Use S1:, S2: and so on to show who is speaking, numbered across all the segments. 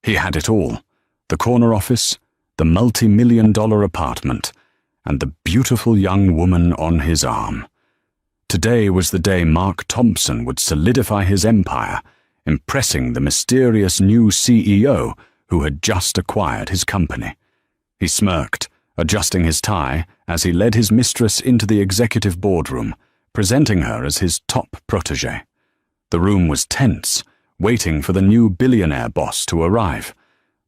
S1: He had it all: the corner office, the multi-million-dollar apartment, and the beautiful young woman on his arm. Today was the day Mark Thompson would solidify his empire, impressing the mysterious new CEO who had just acquired his company. He smirked, adjusting his tie as he led his mistress into the executive boardroom, presenting her as his top protégé. The room was tense, waiting for the new billionaire boss to arrive.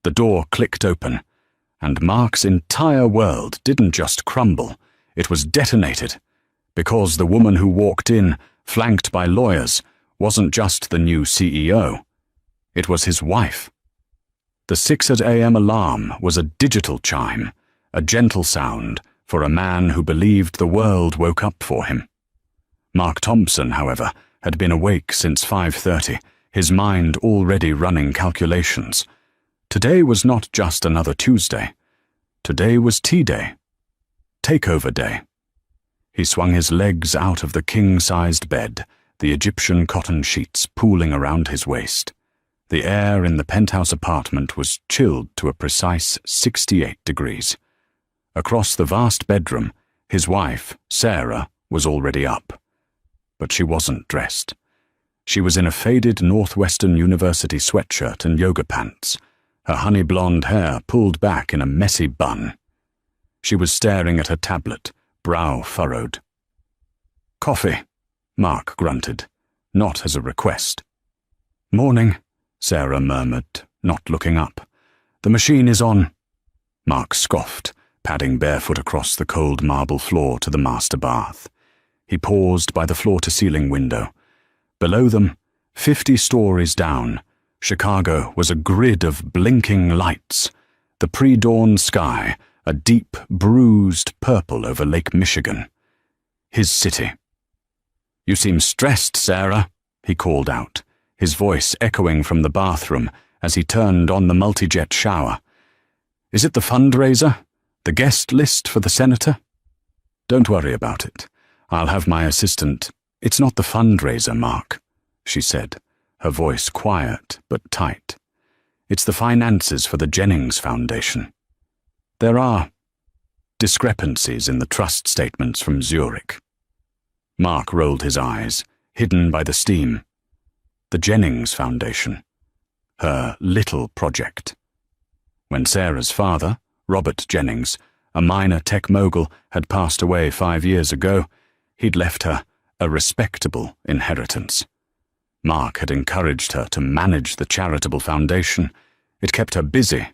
S1: The door clicked open, and Mark's entire world didn't just crumble, it was detonated, because the woman who walked in, flanked by lawyers, wasn't just the new CEO. It was his wife. The 6 a.m. alarm was a digital chime, a gentle sound for a man who believed the world woke up for him. Mark Thompson, however, had been awake since 5:30, his mind already running calculations. Today was not just another Tuesday. Today was tea day. Takeover day. He swung his legs out of the king-sized bed, the Egyptian cotton sheets pooling around his waist. The air in the penthouse apartment was chilled to a precise 68 degrees. Across the vast bedroom, his wife, Sarah, was already up. But she wasn't dressed. She was in a faded Northwestern University sweatshirt and yoga pants, her honey blonde hair pulled back in a messy bun. She was staring at her tablet, brow furrowed. "Coffee," Mark grunted, not as a request. "Morning," Sarah murmured, not looking up. "The machine is on." Mark scoffed, padding barefoot across the cold marble floor to the master bath. He paused by the floor-to-ceiling window. Below them, 50 stories down, Chicago was a grid of blinking lights, the pre-dawn sky a deep, bruised purple over Lake Michigan. His city. "You seem stressed, Sarah," he called out, his voice echoing from the bathroom as he turned on the multi-jet shower. "Is it the fundraiser? The guest list for the senator?" "Don't worry about it. I'll have my assistant—" "It's not the fundraiser, Mark," she said, her voice quiet but tight. "It's the finances for the Jennings Foundation. There are discrepancies in the trust statements from Zurich." Mark rolled his eyes, hidden by the steam. The Jennings Foundation. Her little project. When Sarah's father, Robert Jennings, a minor tech mogul, had passed away 5 years ago, he'd left her a respectable inheritance. Mark had encouraged her to manage the charitable foundation. It kept her busy.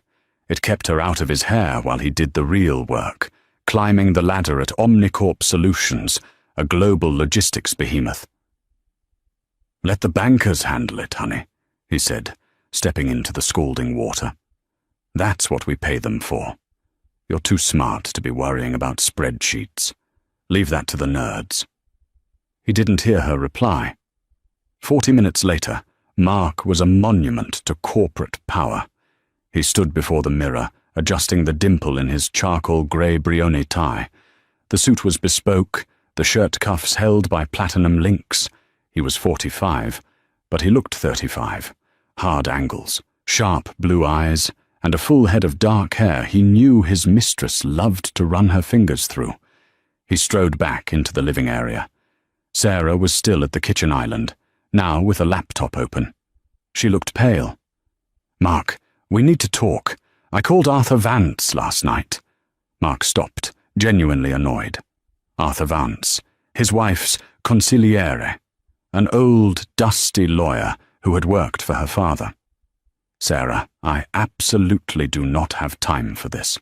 S1: It kept her out of his hair while he did the real work, climbing the ladder at Omnicorp Solutions, a global logistics behemoth. "Let the bankers handle it, honey," he said, stepping into the scalding water. "That's what we pay them for. You're too smart to be worrying about spreadsheets. Leave that to the nerds." He didn't hear her reply. 40 minutes later, Mark was a monument to corporate power. He stood before the mirror, adjusting the dimple in his charcoal grey Brioni tie. The suit was bespoke, the shirt cuffs held by platinum links. He was 45, but he looked 35. Hard angles, sharp blue eyes, and a full head of dark hair he knew his mistress loved to run her fingers through. He strode back into the living area. Sarah was still at the kitchen island, now with a laptop open. She looked pale. "Mark, we need to talk. I called Arthur Vance last night." Mark stopped, genuinely annoyed. Arthur Vance, his wife's consigliere, an old, dusty lawyer who had worked for her father. "Sarah, I absolutely do not have time for this.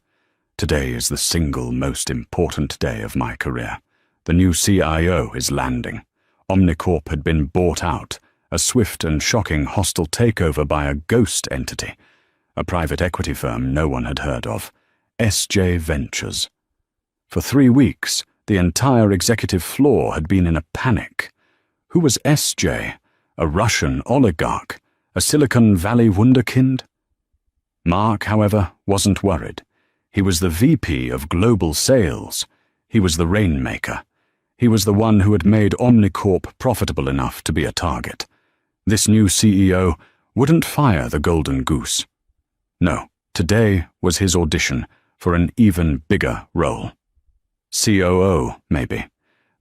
S1: Today is the single most important day of my career. The new CIO is landing. Omnicorp had been bought out, a swift and shocking hostile takeover by a ghost entity, a private equity firm no one had heard of, SJ Ventures. For 3 weeks, the entire executive floor had been in a panic. Who was SJ? A Russian oligarch? A Silicon Valley wunderkind? Mark, however, wasn't worried. He was the VP of Global Sales. He was the rainmaker. He was the one who had made Omnicorp profitable enough to be a target. This new CEO wouldn't fire the golden goose. No, today was his audition for an even bigger role. COO, maybe.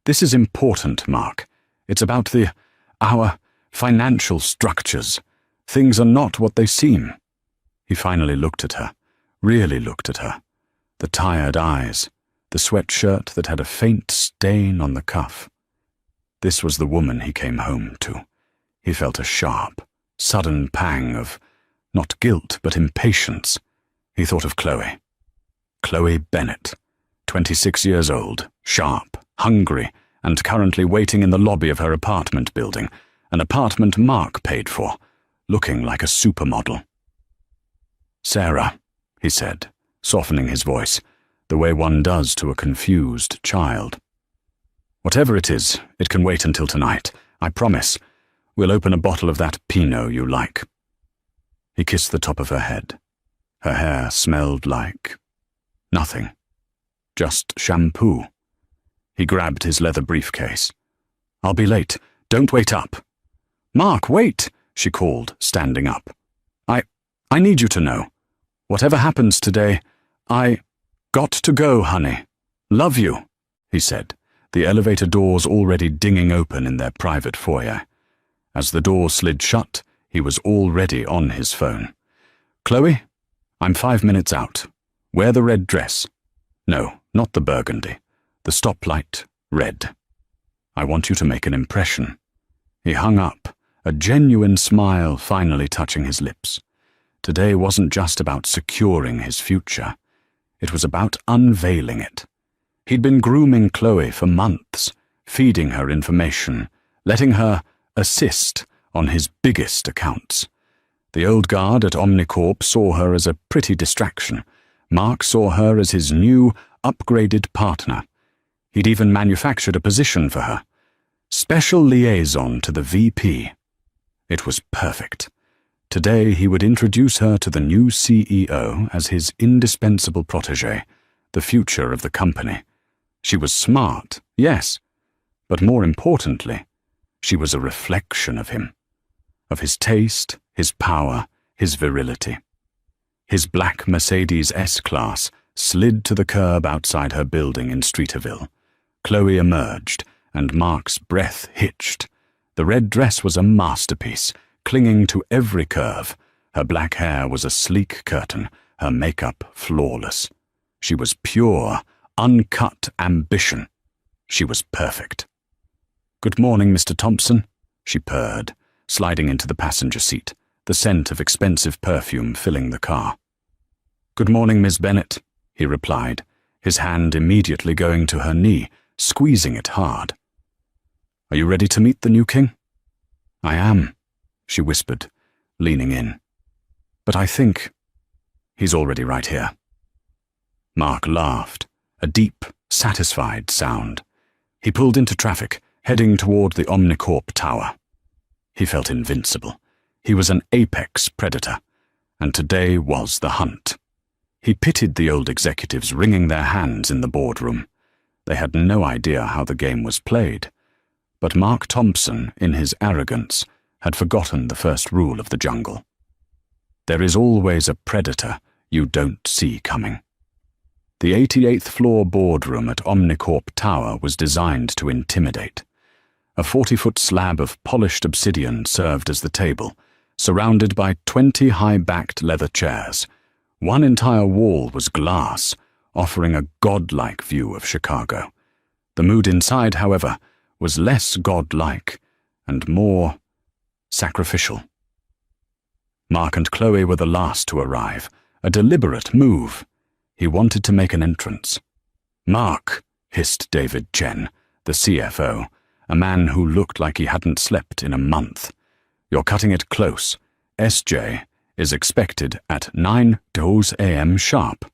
S1: This is important, Mark. It's about our financial structures. Things are not what they seem. He finally looked at her, really looked at her. The tired eyes, the sweatshirt that had a faint stain on the cuff. This was the woman he came home to. He felt a sharp, sudden pang of, not guilt, but impatience. He thought of Chloe. Chloe Bennett, 26 years old, sharp, hungry, and currently waiting in the lobby of her apartment building, an apartment Mark paid for, looking like a supermodel. "Sarah," he said, softening his voice, the way one does to a confused child. "Whatever it is, it can wait until tonight. I promise. We'll open a bottle of that Pinot you like." He kissed the top of her head. Her hair smelled like nothing. Just shampoo. He grabbed his leather briefcase. "I'll be late. Don't wait up." "Mark, wait," she called, standing up. I need you to know. Whatever happens today, I got to go, honey. Love you," he said, the elevator doors already dinging open in their private foyer. As the door slid shut, he was already on his phone. "Chloe, I'm 5 minutes out. Wear the red dress. No, not the burgundy. The stoplight red. I want you to make an impression." He hung up, a genuine smile finally touching his lips. Today wasn't just about securing his future. It was about unveiling it. He'd been grooming Chloe for months, feeding her information, letting her assist on his biggest accounts. The old guard at Omnicorp saw her as a pretty distraction. Mark saw her as his new, upgraded partner. He'd even manufactured a position for her. Special liaison to the VP. It was perfect. Today he would introduce her to the new CEO as his indispensable protégé, the future of the company. She was smart, yes, but more importantly, she was a reflection of him, of his taste, his power, his virility. His black Mercedes S-Class slid to the curb outside her building in Streeterville. Chloe emerged, and Mark's breath hitched. The red dress was a masterpiece, clinging to every curve. Her black hair was a sleek curtain, her makeup flawless. She was pure, uncut ambition. She was perfect. "Good morning, Mr. Thompson," she purred, sliding into the passenger seat, the scent of expensive perfume filling the car. "Good morning, Miss Bennett," he replied, his hand immediately going to her knee, squeezing it hard. "Are you ready to meet the new king?" "I am," she whispered, leaning in. "But I think he's already right here." Mark laughed, a deep, satisfied sound. He pulled into traffic, heading toward the Omnicorp Tower. He felt invincible. He was an apex predator, and today was the hunt. He pitied the old executives wringing their hands in the boardroom. They had no idea how the game was played. But Mark Thompson, in his arrogance, had forgotten the first rule of the jungle. There is always a predator you don't see coming. The 88th floor boardroom at Omnicorp Tower was designed to intimidate. A 40-foot slab of polished obsidian served as the table, surrounded by 20 high-backed leather chairs. One entire wall was glass, offering a godlike view of Chicago. The mood inside, however, was less godlike and more sacrificial. Mark and Chloe were the last to arrive, a deliberate move. He wanted to make an entrance. "Mark," hissed David Chen, the CFO, a man who looked like he hadn't slept in a month. "You're cutting it close. SJ is expected at 9:00 a.m. sharp."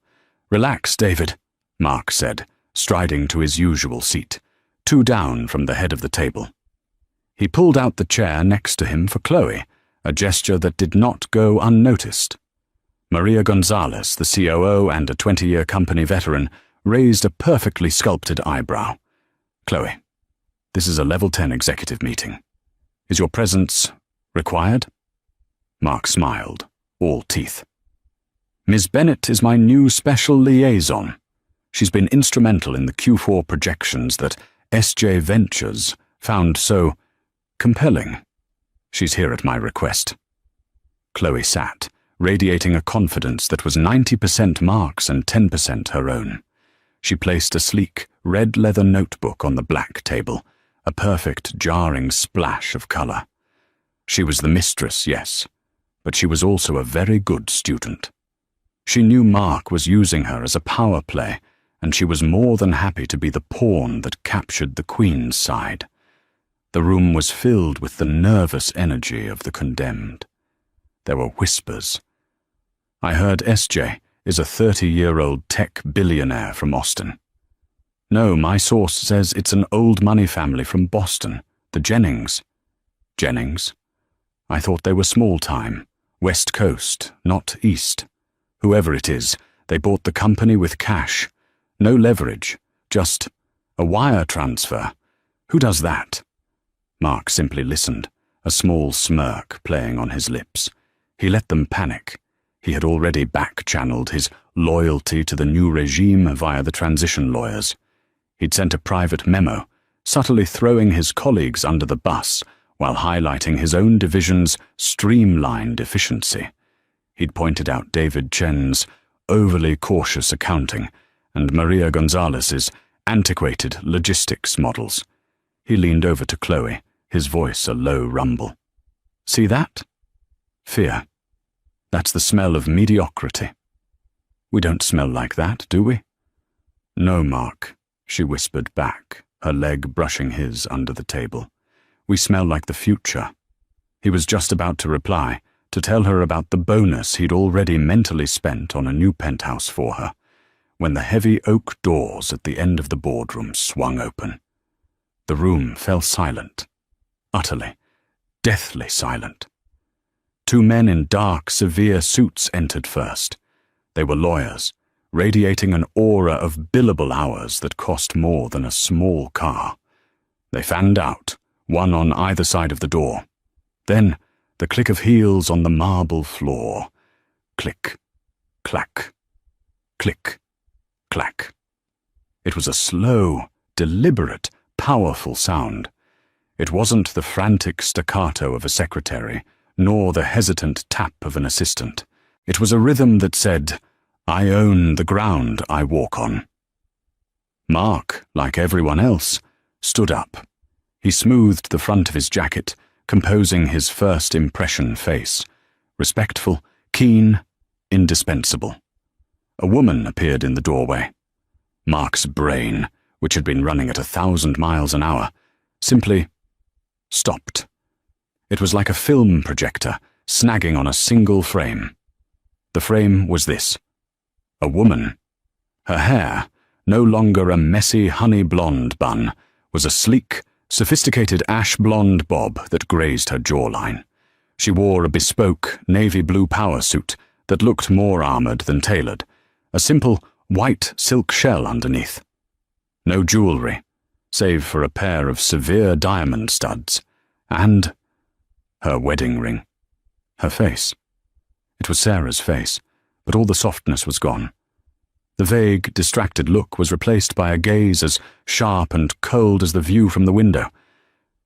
S1: "Relax, David," Mark said, striding to his usual seat, 2 down from the head of the table. He pulled out the chair next to him for Chloe, a gesture that did not go unnoticed. Maria Gonzalez, the COO and a 20-year company veteran, raised a perfectly sculpted eyebrow. "Chloe, this is a level 10 executive meeting. Is your presence required?" Mark smiled, all teeth. Ms. Bennett is my new special liaison. She's been instrumental in the Q4 projections that SJ Ventures found so compelling. She's here at my request." Chloe sat, radiating a confidence that was 90% Mark's and 10% her own. She placed a sleek, red leather notebook on the black table, a perfect, jarring splash of colour. She was the mistress, yes, but she was also a very good student. She knew Mark was using her as a power play, and she was more than happy to be the pawn that captured the Queen's side. The room was filled with the nervous energy of the condemned. There were whispers. "I heard SJ is a 30-year-old tech billionaire from Austin." "No, my source says it's an old money family from Boston, the Jennings." "Jennings? I thought they were small-time, West Coast, not East. Whoever it is, they bought the company with cash. No leverage, just a wire transfer. Who does that?" Mark simply listened, a small smirk playing on his lips. He let them panic. He had already back-channeled his loyalty to the new regime via the transition lawyers. He'd sent a private memo, subtly throwing his colleagues under the bus while highlighting his own division's streamlined efficiency. He'd pointed out David Chen's overly cautious accounting and Maria Gonzalez's antiquated logistics models. He leaned over to Chloe, his voice a low rumble. "See that? Fear. That's the smell of mediocrity. We don't smell like that, do we?" "No, Mark," she whispered back, her leg brushing his under the table. "We smell like the future." He was just about to reply, to tell her about the bonus he'd already mentally spent on a new penthouse for her, when the heavy oak doors at the end of the boardroom swung open. The room fell silent, utterly, deathly silent. Two men in dark, severe suits entered first. They were lawyers, radiating an aura of billable hours that cost more than a small car. They fanned out, one on either side of the door. Then, the click of heels on the marble floor. Click, clack, click, clack. It was a slow, deliberate, powerful sound. It wasn't the frantic staccato of a secretary, nor the hesitant tap of an assistant. It was a rhythm that said, "I own the ground I walk on." Mark, like everyone else, stood up. He smoothed the front of his jacket, composing his first impression face. Respectful, keen, indispensable. A woman appeared in the doorway. Mark's brain, which had been running at 1,000 miles an hour, simply stopped. It was like a film projector snagging on a single frame. The frame was this: a woman. Her hair, no longer a messy honey blonde bun, was a sleek, sophisticated ash blonde bob that grazed her jawline. She wore a bespoke navy blue power suit that looked more armoured than tailored, a simple white silk shell underneath. No jewellery, save for a pair of severe diamond studs, and her wedding ring. Her face. It was Sarah's face, but all the softness was gone. The vague, distracted look was replaced by a gaze as sharp and cold as the view from the window.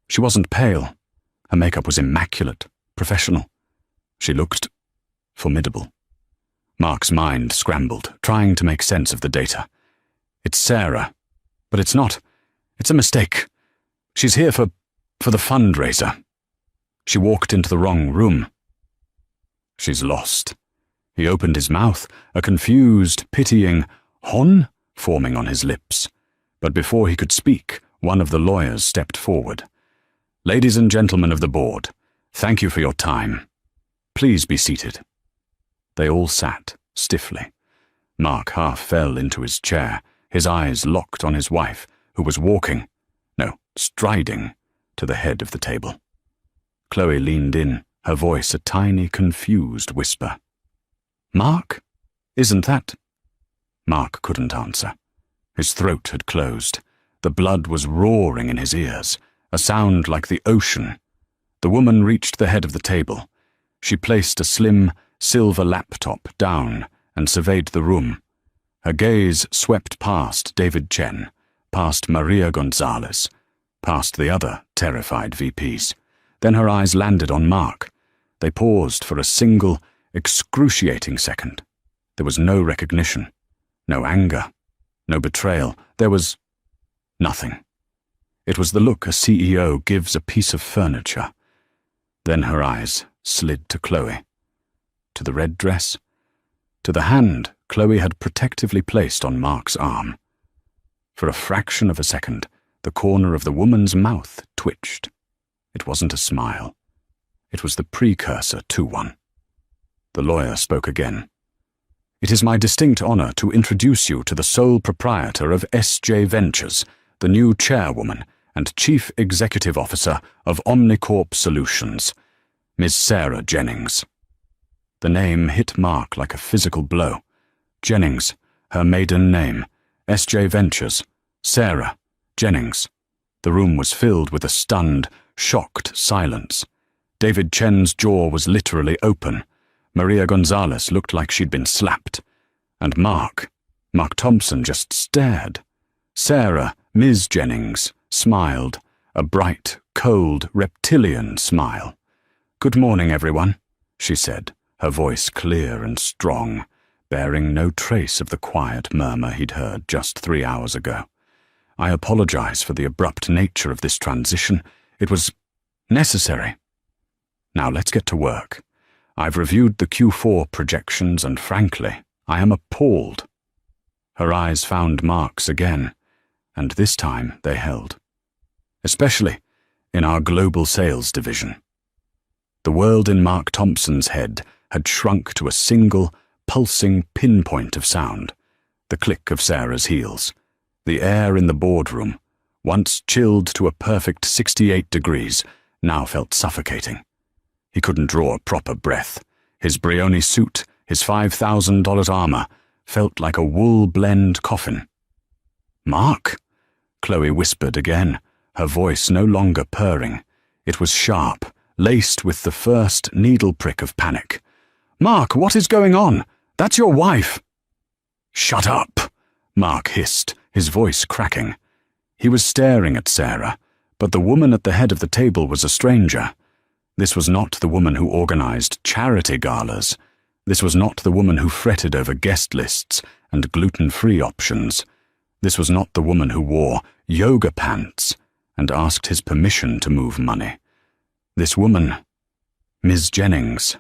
S1: She wasn't pale. Her makeup was immaculate, professional. She looked formidable. Mark's mind scrambled, trying to make sense of the data. It's Sarah, but it's not. It's a mistake. She's here for the fundraiser. She walked into the wrong room. She's lost. He opened his mouth, a confused, pitying "hon" forming on his lips. But before he could speak, one of the lawyers stepped forward. "Ladies and gentlemen of the board, thank you for your time. Please be seated." They all sat, stiffly. Mark half fell into his chair, his eyes locked on his wife, who was walking, no, striding, to the head of the table. Chloe leaned in, her voice a tiny, confused whisper. "Mark? Isn't that—" Mark couldn't answer. His throat had closed. The blood was roaring in his ears, a sound like the ocean. The woman reached the head of the table. She placed a slim, silver laptop down and surveyed the room. Her gaze swept past David Chen, past Maria Gonzalez, past the other terrified VPs. Then her eyes landed on Mark. They paused for a single, excruciating second. There was no recognition, no anger, no betrayal. There was nothing. It was the look a CEO gives a piece of furniture. Then her eyes slid to Chloe, to the red dress, to the hand Chloe had protectively placed on Mark's arm. For a fraction of a second, the corner of the woman's mouth twitched. It wasn't a smile. It was the precursor to one. The lawyer spoke again. "It is my distinct honor to introduce you to the sole proprietor of SJ Ventures, the new chairwoman and chief executive officer of Omnicorp Solutions, Ms. Sarah Jennings." The name hit Mark like a physical blow. Jennings, her maiden name, SJ Ventures, Sarah Jennings. The room was filled with a stunned, shocked silence. David Chen's jaw was literally open. Maria Gonzalez looked like she'd been slapped. And Mark Thompson just stared. Sarah, Ms. Jennings, smiled, a bright, cold, reptilian smile. "Good morning, everyone," she said, her voice clear and strong, bearing no trace of the quiet murmur he'd heard just 3 hours ago. "I apologize for the abrupt nature of this transition. It was necessary. Now let's get to work. I've reviewed the Q4 projections and frankly, I am appalled." Her eyes found Mark's again, and this time they held. "Especially in our global sales division." The world in Mark Thompson's head had shrunk to a single, pulsing pinpoint of sound, the click of Sarah's heels. The air in the boardroom, once chilled to a perfect 68 degrees, now felt suffocating. He couldn't draw a proper breath. His Brioni suit, his $5,000 armor, felt like a wool-blend coffin. "Mark?" Chloe whispered again, her voice no longer purring. It was sharp, laced with the first needle prick of panic. "Mark, what is going on? That's your wife." "Shut up," Mark hissed, his voice cracking. He was staring at Sarah, but the woman at the head of the table was a stranger. This was not the woman who organized charity galas. This was not the woman who fretted over guest lists and gluten-free options. This was not the woman who wore yoga pants and asked his permission to move money. This woman, Ms. Jennings,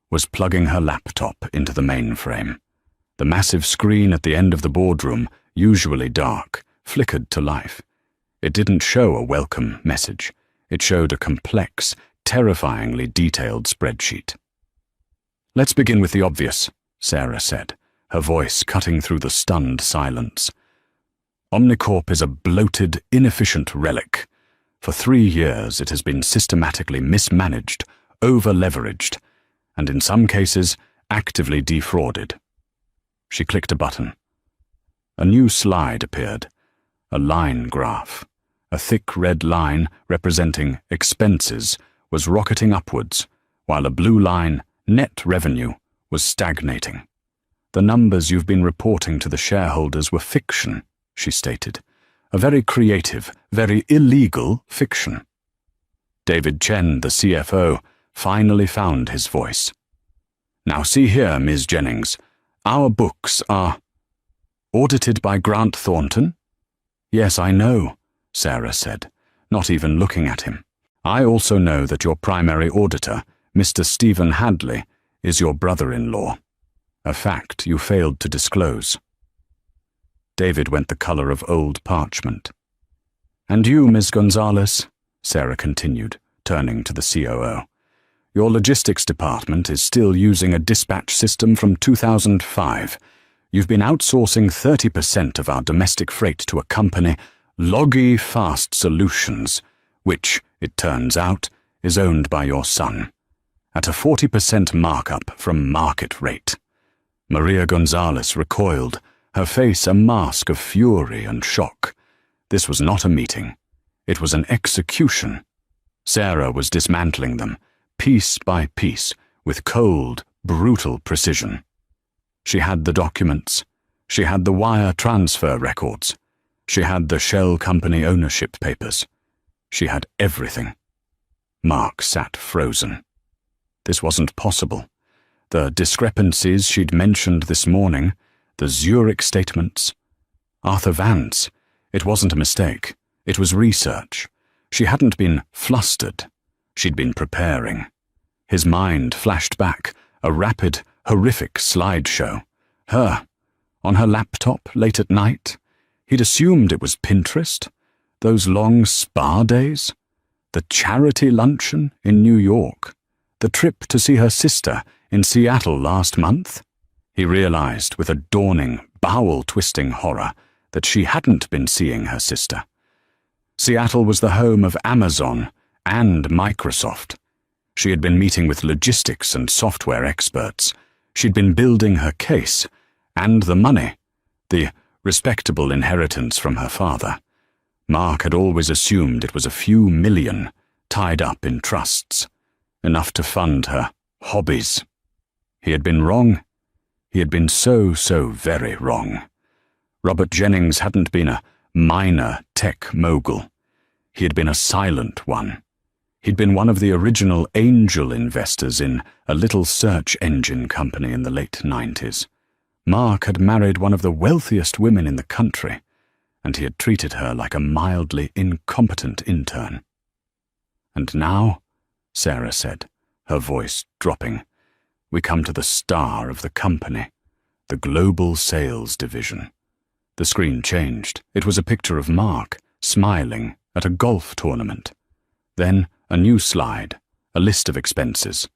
S1: was plugging her laptop into the mainframe. The massive screen at the end of the boardroom, usually dark, flickered to life. It didn't show a welcome message. It showed a complex, terrifyingly detailed spreadsheet. "Let's begin with the obvious," Sarah said, her voice cutting through the stunned silence. "Omnicorp is a bloated, inefficient relic. For 3 years it has been systematically mismanaged, over-leveraged, and in some cases, actively defrauded." She clicked a button. A new slide appeared, a line graph. A thick red line representing expenses was rocketing upwards, while a blue line, net revenue, was stagnating. "The numbers you've been reporting to the shareholders were fiction," she stated. "A very creative, very illegal fiction." David Chen, the CFO, finally found his voice. "Now see here, Ms. Jennings, our books are—" "Audited by Grant Thornton?" "Yes, I know," Sarah said, not even looking at him. "I also know that your primary auditor, Mr. Stephen Hadley, is your brother-in-law, a fact you failed to disclose." David went the color of old parchment. "And you, Ms. Gonzalez," Sarah continued, turning to the COO. "Your logistics department is still using a dispatch system from 2005. You've been outsourcing 30% of our domestic freight to a company, Loggy Fast Solutions, which, it turns out, is owned by your son, at a 40% markup from market rate." Maria Gonzalez recoiled, her face a mask of fury and shock. This was not a meeting. It was an execution. Sarah was dismantling them, piece by piece, with cold, brutal precision. She had the documents. She had the wire transfer records. She had the shell company ownership papers. She had everything. Mark sat frozen. This wasn't possible. The discrepancies she'd mentioned this morning, the Zurich statements. Arthur Vance. It wasn't a mistake. It was research. She hadn't been flustered. She'd been preparing. His mind flashed back, a rapid, horrific slideshow. Her, on her laptop late at night. He'd assumed it was Pinterest. Those long spa days. The charity luncheon in New York. The trip to see her sister in Seattle last month. He realized with a dawning, bowel-twisting horror that she hadn't been seeing her sister. Seattle was the home of Amazon and Microsoft. She had been meeting with logistics and software experts. She'd been building her case, and the money, the respectable inheritance from her father. Mark had always assumed it was a few million tied up in trusts, enough to fund her hobbies. He had been wrong. He had been so very wrong. Robert Jennings hadn't been a minor tech mogul. He had been a silent one. He'd been one of the original angel investors in a little search engine company in the late 90s. Mark had married one of the wealthiest women in the country, and he had treated her like a mildly incompetent intern. And now, Sarah said, her voice dropping, we come to the star of the company, the global sales division. The screen changed. It was a picture of Mark, smiling, at a golf tournament. Then a new slide, a list of expenses.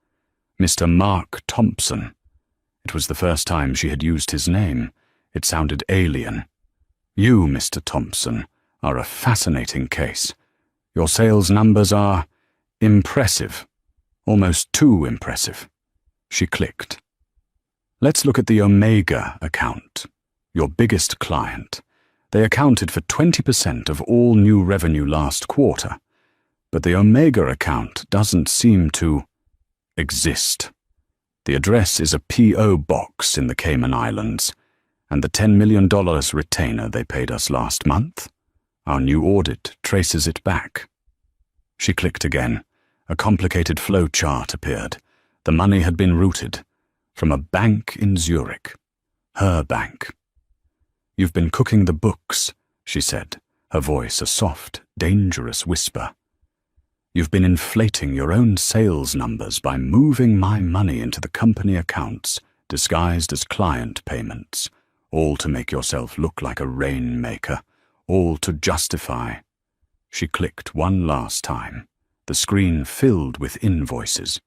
S1: Mr. Mark Thompson. It was the first time she had used his name. It sounded alien. You, Mr. Thompson, are a fascinating case. Your sales numbers are impressive, almost too impressive. She clicked. Let's look at the Omega account, your biggest client. They accounted for 20% of all new revenue last quarter, but the Omega account doesn't seem to exist. The address is a P.O. box in the Cayman Islands, and the $10 million retainer they paid us last month, our new audit traces it back. She clicked again. A complicated flow chart appeared. The money had been routed from a bank in Zurich. Her bank. You've been cooking the books, she said, her voice a soft, dangerous whisper. You've been inflating your own sales numbers by moving my money into the company accounts, disguised as client payments, all to make yourself look like a rainmaker, all to justify. She clicked one last time. The screen filled with invoices.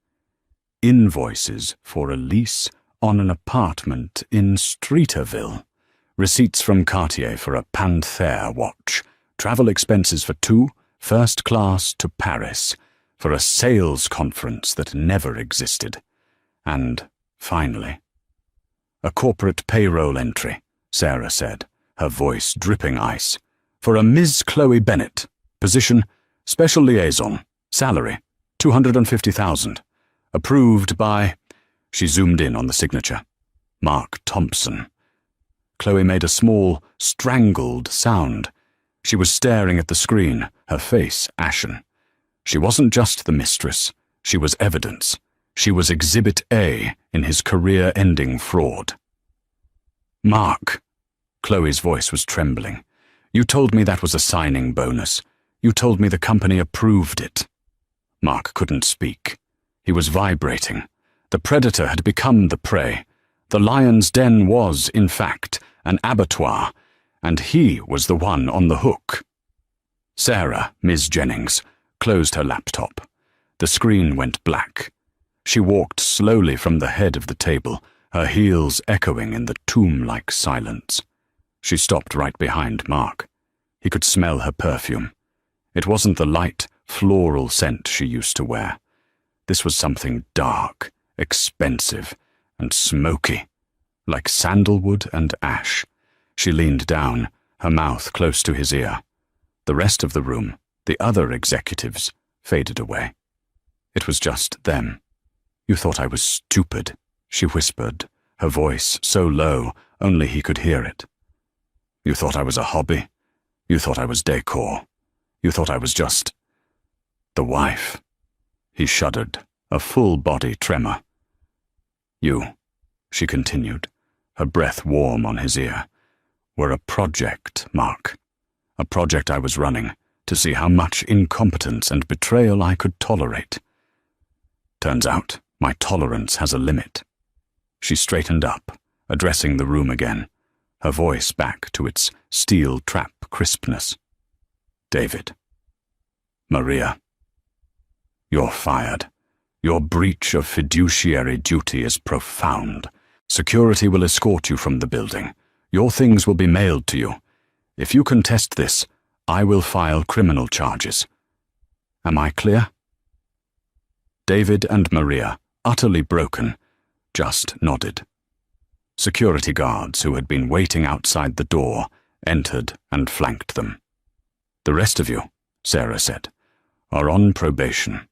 S1: Invoices for a lease on an apartment in Streeterville. Receipts from Cartier for a Panther watch. Travel expenses for 2, first class to Paris, for a sales conference that never existed. And, finally, a corporate payroll entry, Sarah said, her voice dripping ice, for a Ms. Chloe Bennett, position, special liaison, salary, $250,000, approved by, she zoomed in on the signature, Mark Thompson. Chloe made a small, strangled sound. She was staring at the screen, her face ashen. She wasn't just the mistress. She was evidence. She was Exhibit A in his career-ending fraud. Mark, Chloe's voice was trembling. You told me that was a signing bonus. You told me the company approved it. Mark couldn't speak. He was vibrating. The predator had become the prey. The lion's den was, in fact, an abattoir, and he was the one on the hook. Sarah, Ms. Jennings, closed her laptop. The screen went black. She walked slowly from the head of the table, her heels echoing in the tomb-like silence. She stopped right behind Mark. He could smell her perfume. It wasn't the light, floral scent she used to wear. This was something dark, expensive, and smoky, like sandalwood and ash. She leaned down, her mouth close to his ear. The rest of the room, the other executives, faded away. It was just them. You thought I was stupid, she whispered, her voice so low only he could hear it. "You thought I was a hobby? You thought I was decor? You thought I was just the wife?" He shuddered, a full-body tremor. "You," she continued, her breath warm on his ear, "were a project, Mark. A project I was running to see how much incompetence and betrayal I could tolerate. Turns out my tolerance has a limit." She straightened up, addressing the room again, her voice back to its steel trap crispness. "David. Maria. You're fired. Your breach of fiduciary duty is profound. Security will escort you from the building. Your things will be mailed to you. If you contest this, I will file criminal charges. Am I clear?" David and Maria, utterly broken, just nodded. Security guards who had been waiting outside the door entered and flanked them. "The rest of you," Sarah said, "are on probation.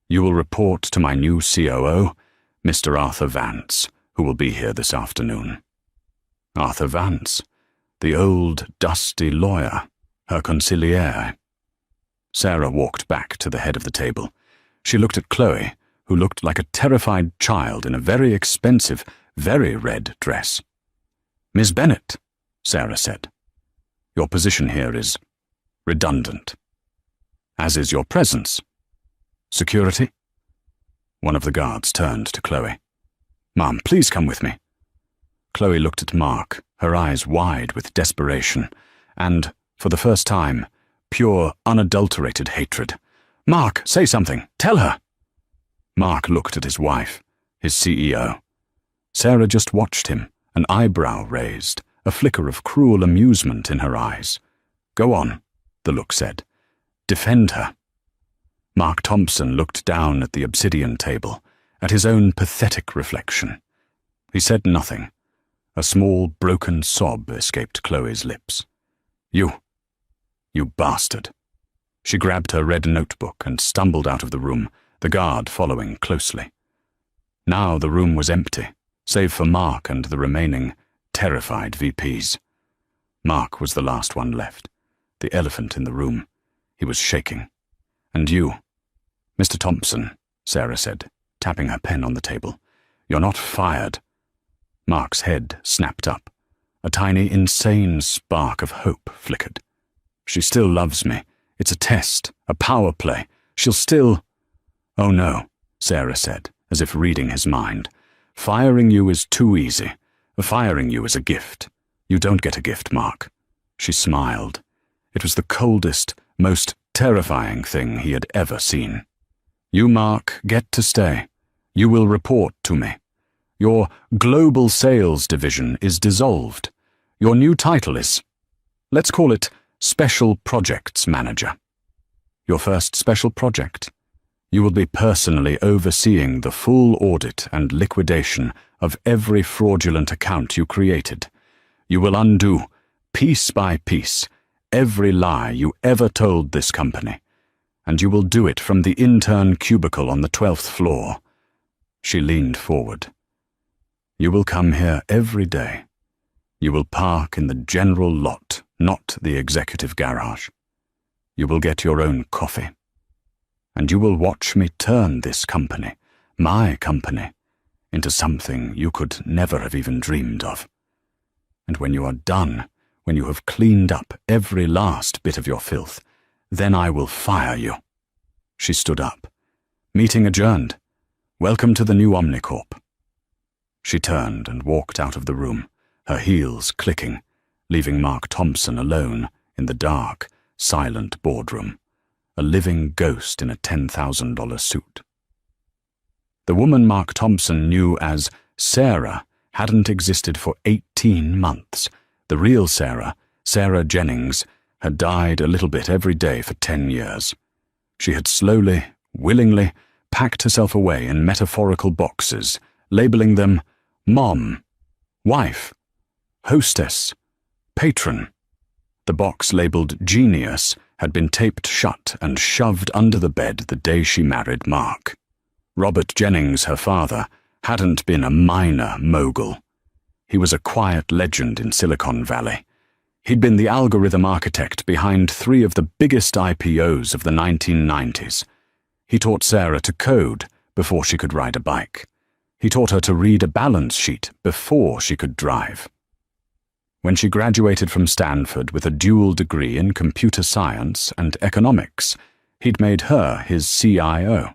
S1: You will report to my new COO, Mr. Arthur Vance, who will be here this afternoon." Arthur Vance, the old, dusty lawyer, her consigliere. Sarah walked back to the head of the table. She looked at Chloe, who looked like a terrified child in a very expensive, very red dress. "Miss Bennet," Sarah said, "your position here is redundant, as is your presence. Security?" One of the guards turned to Chloe. "Ma'am, please come with me." Chloe looked at Mark, her eyes wide with desperation, and, for the first time, pure, unadulterated hatred. "Mark, say something. Tell her." Mark looked at his wife, his CEO. Sarah just watched him, an eyebrow raised, a flicker of cruel amusement in her eyes. "Go on," the look said. "Defend her." Mark Thompson looked down at the obsidian table, at his own pathetic reflection. He said nothing. A small, broken sob escaped Chloe's lips. You bastard." She grabbed her red notebook and stumbled out of the room, the guard following closely. Now the room was empty, save for Mark and the remaining, terrified VPs. Mark was the last one left, the elephant in the room. He was shaking. "And you, Mr. Thompson," Sarah said, tapping her pen on the table, "you're not fired." Mark's head snapped up. A tiny, insane spark of hope flickered. "She still loves me. It's a test, a power play. She'll still—" "Oh no," Sarah said, as if reading his mind. "Firing you is too easy. Firing you is a gift. You don't get a gift, Mark." She smiled. It was the coldest, most terrifying thing he had ever seen. "You, Mark, get to stay. You will report to me. Your global sales division is dissolved. Your new title is, let's call it Special Projects Manager. Your first special project. You will be personally overseeing the full audit and liquidation of every fraudulent account you created. You will undo, piece by piece, every lie you ever told this company, and you will do it from the intern cubicle on the 12th floor." She leaned forward. "You will come here every day. You will park in the general lot, not the executive garage. You will get your own coffee. And you will watch me turn this company, my company, into something you could never have even dreamed of. And when you are done, when you have cleaned up every last bit of your filth, then I will fire you." She stood up. "Meeting adjourned. Welcome to the new Omnicorp." She turned and walked out of the room, her heels clicking, leaving Mark Thompson alone in the dark, silent boardroom, a living ghost in a $10,000 suit. The woman Mark Thompson knew as Sarah hadn't existed for 18 months. The real Sarah, Sarah Jennings, had died a little bit every day for 10 years. She had slowly, willingly, packed herself away in metaphorical boxes, labeling them Mom, Wife, Hostess, Patron. The box labeled Genius had been taped shut and shoved under the bed the day she married Mark. Robert Jennings, her father, hadn't been a minor mogul. He was a quiet legend in Silicon Valley. He'd been the algorithm architect behind 3 of the biggest IPOs of the 1990s. He taught Sarah to code before she could ride a bike. He taught her to read a balance sheet before she could drive. When she graduated from Stanford with a dual degree in computer science and economics, he'd made her his CIO.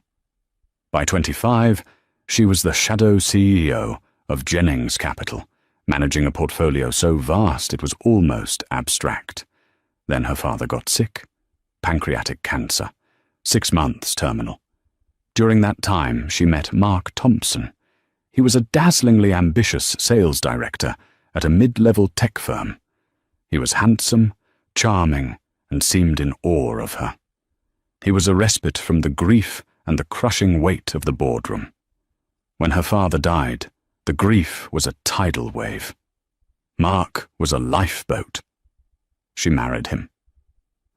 S1: By 25, she was the shadow CEO of Jennings Capital, managing a portfolio so vast it was almost abstract. Then her father got sick, pancreatic cancer, 6 months terminal. During that time, she met Mark Thompson. He was a dazzlingly ambitious sales director at a mid-level tech firm. He was handsome, charming, and seemed in awe of her. He was a respite from the grief and the crushing weight of the boardroom. When her father died, the grief was a tidal wave. Mark was a lifeboat. She married him.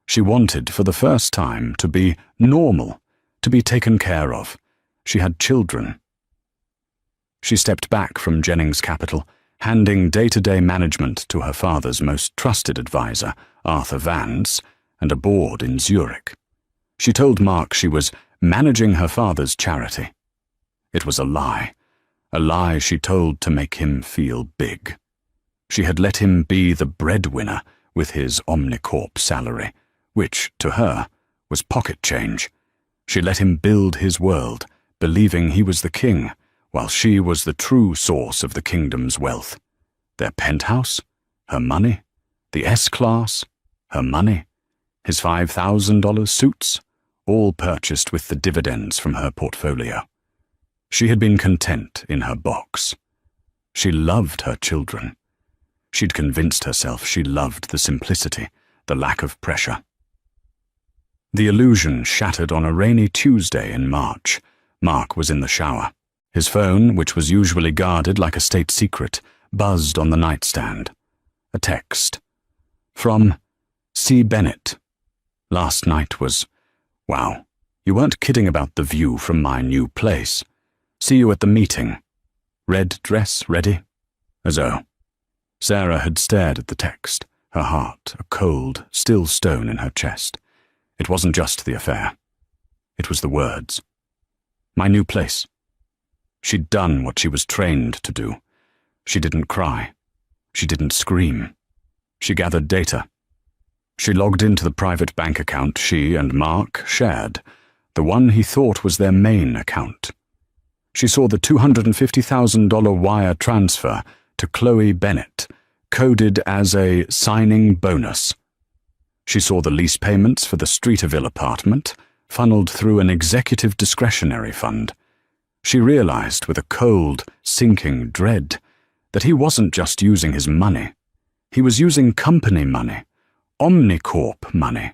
S1: She wanted, for the first time, to be normal, to be taken care of. She had children. She stepped back from Jennings Capital, handing day-to-day management to her father's most trusted advisor, Arthur Vance, and a board in Zurich. She told Mark she was managing her father's charity. It was a lie she told to make him feel big. She had let him be the breadwinner with his Omnicorp salary, which, to her, was pocket change. She let him build his world, believing he was the king, while she was the true source of the kingdom's wealth. Their penthouse, her money. The S-Class, her money. His $5,000 suits, all purchased with the dividends from her portfolio. She had been content in her box. She loved her children. She'd convinced herself she loved the simplicity, the lack of pressure. The illusion shattered on a rainy Tuesday in March. Mark was in the shower. His phone, which was usually guarded like a state secret, buzzed on the nightstand. A text. From C. Bennett. Last night was, wow, you weren't kidding about the view from my new place. See you at the meeting. Red dress ready? Zoe. Sarah had stared at the text, her heart a cold, still stone in her chest. It wasn't just the affair. It was the words. My new place. She'd done what she was trained to do. She didn't cry. She didn't scream. She gathered data. She logged into the private bank account she and Mark shared, the one he thought was their main account. She saw the $250,000 wire transfer to Chloe Bennett, coded as a signing bonus. She saw the lease payments for the Streeterville apartment, funneled through an executive discretionary fund. She realized with a cold, sinking dread that he wasn't just using his money. He was using company money, Omnicorp money.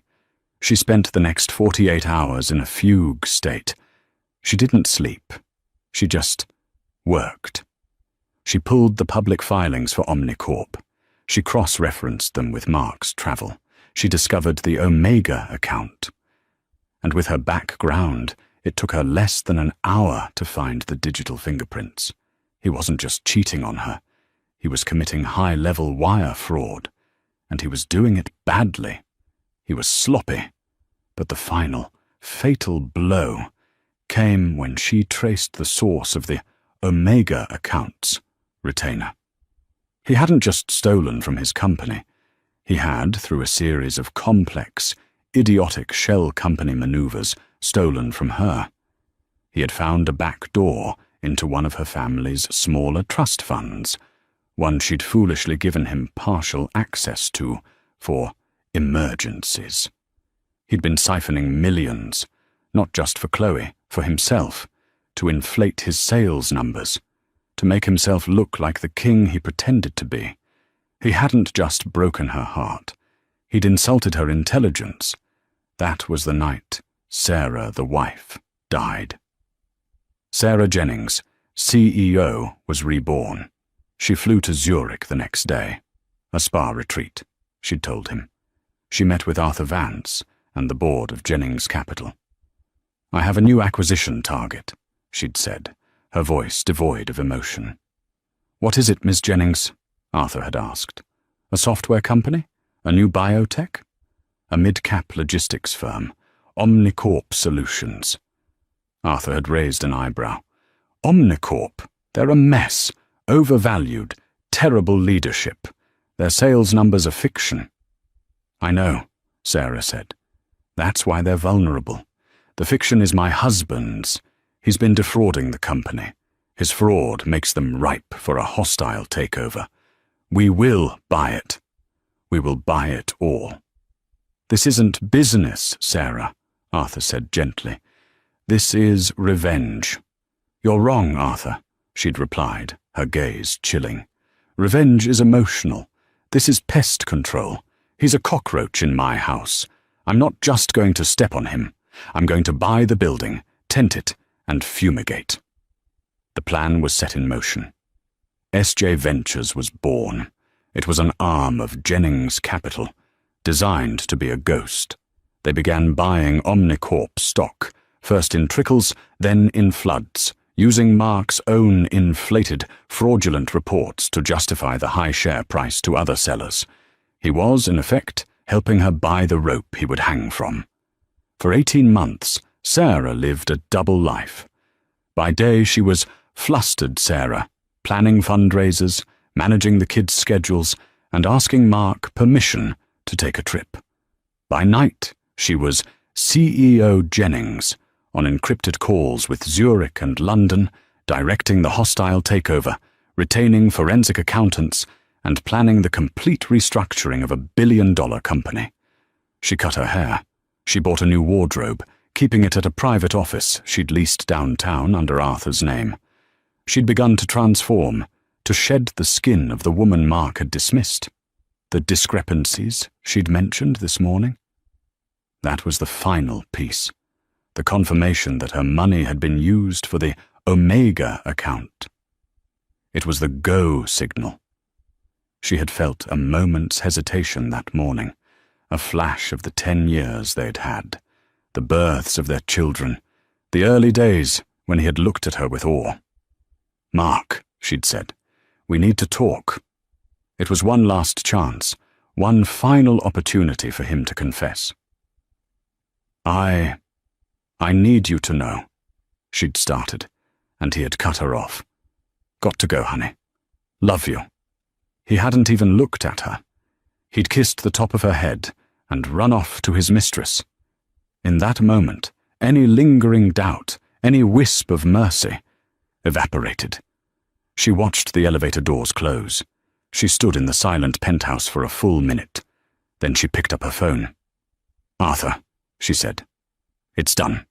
S1: She spent the next 48 hours in a fugue state. She didn't sleep. She just worked. She pulled the public filings for Omnicorp. She cross-referenced them with Mark's travel. She discovered the Omega account. And with her background, it took her less than an hour to find the digital fingerprints. He wasn't just cheating on her. He was committing high-level wire fraud. And he was doing it badly. He was sloppy. But the final, fatal blow came when she traced the source of the Omega account's retainer. He hadn't just stolen from his company. He had, through a series of complex, idiotic shell company maneuvers, stolen from her. He had found a back door into one of her family's smaller trust funds, one she'd foolishly given him partial access to for emergencies. He'd been siphoning millions, not just for Chloe, for himself, to inflate his sales numbers, to make himself look like the king he pretended to be. He hadn't just broken her heart. He'd insulted her intelligence. That was the night Sarah, the wife, died. Sarah Jennings, CEO, was reborn. She flew to Zurich the next day. A spa retreat, she'd told him. She met with Arthur Vance and the board of Jennings Capital. I have a new acquisition target, she'd said, her voice devoid of emotion. "What is it, Miss Jennings?" Arthur had asked. "A software company? A new biotech?" "A mid-cap logistics firm. Omnicorp Solutions." Arthur had raised an eyebrow. "Omnicorp? They're a mess. Overvalued. Terrible leadership. Their sales numbers are fiction." "I know," Sarah said. "That's why they're vulnerable. The fiction is my husband's. He's been defrauding the company. His fraud makes them ripe for a hostile takeover. We will buy it. We will buy it all." "This isn't business, Sarah," Arthur said gently. "This is revenge." "You're wrong, Arthur," she'd replied, her gaze chilling. "Revenge is emotional. This is pest control. He's a cockroach in my house. I'm not just going to step on him. I'm going to buy the building, tent it, and fumigate." The plan was set in motion. SJ Ventures was born. It was an arm of Jennings Capital, designed to be a ghost. They began buying Omnicorp stock, first in trickles, then in floods, using Mark's own inflated, fraudulent reports to justify the high share price to other sellers. He was, in effect, helping her buy the rope he would hang from. For 18 months, Sarah lived a double life. By day she was flustered Sarah, planning fundraisers, managing the kids' schedules, and asking Mark permission to take a trip. By night she was CEO Jennings, on encrypted calls with Zurich and London, directing the hostile takeover, retaining forensic accountants, and planning the complete restructuring of a billion-dollar company. She cut her hair. She bought a new wardrobe, keeping it at a private office she'd leased downtown under Arthur's name. She'd begun to transform, to shed the skin of the woman Mark had dismissed. The discrepancies she'd mentioned this morning. That was the final piece, the confirmation that her money had been used for the Omega account. It was the go signal. She had felt a moment's hesitation that morning, a flash of the 10 years they'd had, the births of their children, the early days when he had looked at her with awe. "Mark," she'd said, "we need to talk." It was one last chance, one final opportunity for him to confess. I need you to know," she'd started, and he had cut her off. "Got to go, honey. Love you." He hadn't even looked at her. He'd kissed the top of her head and run off to his mistress. In that moment, any lingering doubt, any wisp of mercy, evaporated. She watched the elevator doors close. She stood in the silent penthouse for a full minute. Then she picked up her phone. "Arthur," she said, "it's done.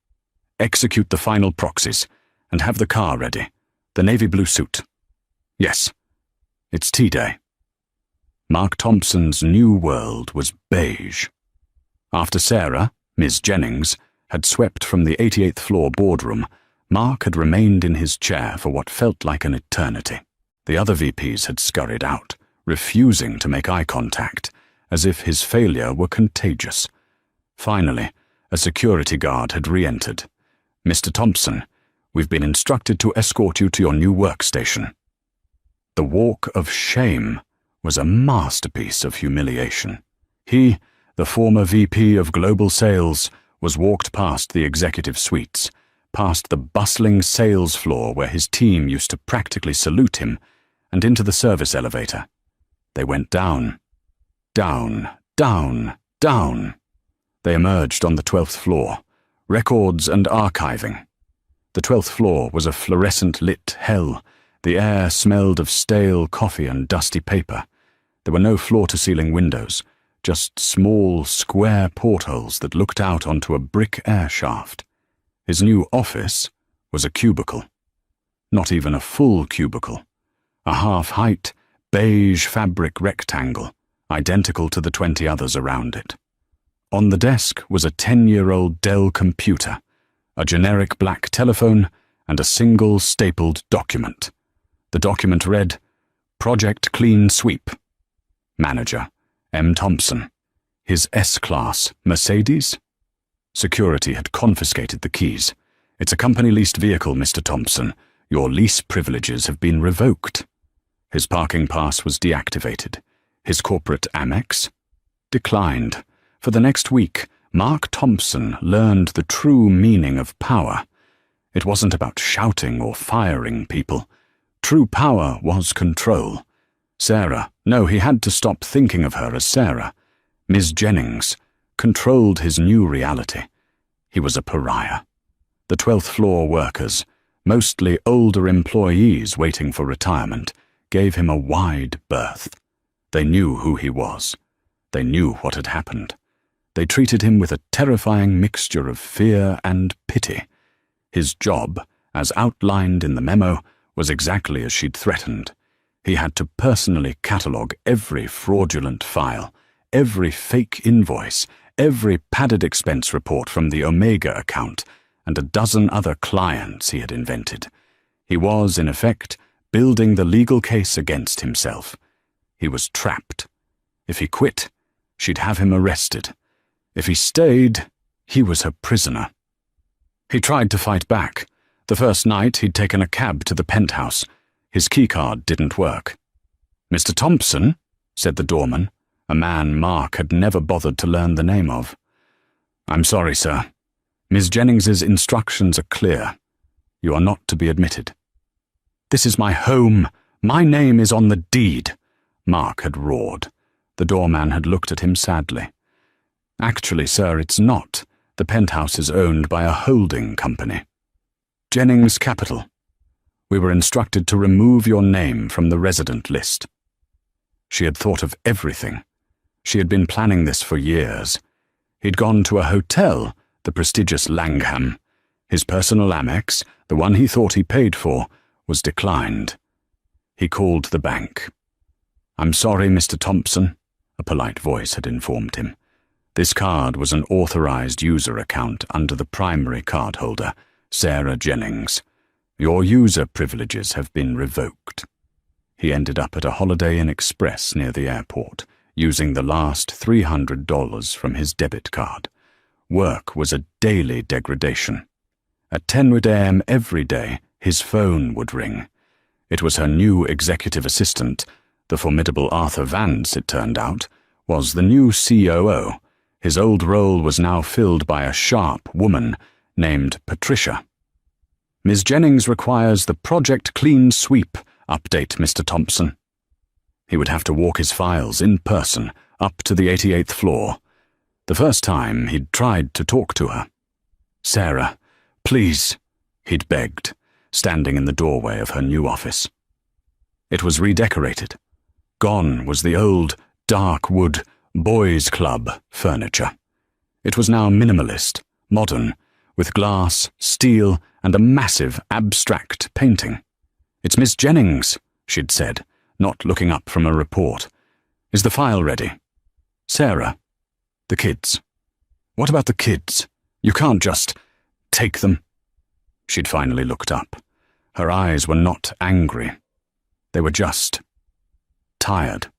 S1: Execute the final proxies, and have the car ready, the navy blue suit. Yes, it's tea day." Mark Thompson's new world was beige. After Sarah, Ms. Jennings, had swept from the 88th floor boardroom, Mark had remained in his chair for what felt like an eternity. The other VPs had scurried out, refusing to make eye contact, as if his failure were contagious. Finally, a security guard had re-entered. "Mr. Thompson, we've been instructed to escort you to your new workstation." The walk of shame was a masterpiece of humiliation. He, the former VP of Global Sales, was walked past the executive suites, past the bustling sales floor where his team used to practically salute him, and into the service elevator. They went down, down, down, down. They emerged on the 12th floor, records and archiving. The 12th floor was a fluorescent-lit hell. The air smelled of stale coffee and dusty paper. There were no floor-to-ceiling windows, just small, square portholes that looked out onto a brick air shaft. His new office was a cubicle. Not even a full cubicle. A half-height, beige fabric rectangle, identical to the 20 others around it. On the desk was a 10-year-old Dell computer, a generic black telephone, and a single stapled document. The document read, "Project Clean Sweep. Manager, M. Thompson. His S-Class Mercedes?" Security had confiscated the keys. "It's a company-leased vehicle, Mr. Thompson. Your lease privileges have been revoked. His parking pass was deactivated. His corporate Amex declined. For the next week, Mark Thompson learned the true meaning of power. It wasn't about shouting or firing people. True power was control. Sarah, no, he had to stop thinking of her as Sarah. Ms. Jennings controlled his new reality. He was a pariah. The 12th floor workers, mostly older employees waiting for retirement, gave him a wide berth. They knew who he was. They knew what had happened. They treated him with a terrifying mixture of fear and pity. His job, as outlined in the memo, was exactly as she'd threatened. He had to personally catalogue every fraudulent file, every fake invoice, every padded expense report from the Omega account, and a dozen other clients he had invented. He was, in effect, building the legal case against himself. He was trapped. If he quit, she'd have him arrested. If he stayed, he was her prisoner. He tried to fight back. The first night, he'd taken a cab to the penthouse. His keycard didn't work. "Mr. Thompson," said the doorman, a man Mark had never bothered to learn the name of. "I'm sorry, sir. Ms. Jennings's instructions are clear. You are not to be admitted." "This is my home. My name is on the deed," Mark had roared. The doorman had looked at him sadly. "Actually, sir, it's not. The penthouse is owned by a holding company. Jennings Capital. We were instructed to remove your name from the resident list." She had thought of everything. She had been planning this for years. He'd gone to a hotel, the prestigious Langham. His personal Amex, the one he thought he paid for, was declined. He called the bank. "I'm sorry, Mr. Thompson," a polite voice had informed him. This card was an authorized user account under the primary cardholder, Sarah Jennings. "Your user privileges have been revoked." He ended up at a Holiday Inn Express near the airport, using the last $300 from his debit card. Work was a daily degradation. At 10 a.m. every day, his phone would ring. It was her new executive assistant. The formidable Arthur Vance, it turned out, was the new COO. His old role was now filled by a sharp woman named Patricia. "Ms. Jennings requires the Project Clean Sweep update, Mr. Thompson." He would have to walk his files in person up to the 88th floor. The first time he'd tried to talk to her. "Sarah, please," he'd begged, standing in the doorway of her new office. It was redecorated. Gone was the old, dark wood, boys' club furniture. It was now minimalist, modern, with glass, steel, and a massive, abstract painting. "It's Miss Jennings," she'd said, not looking up from a report. "Is the file ready?" "Sarah, the kids." "What about the kids? You can't just take them." She'd finally looked up. Her eyes were not angry. They were just tired.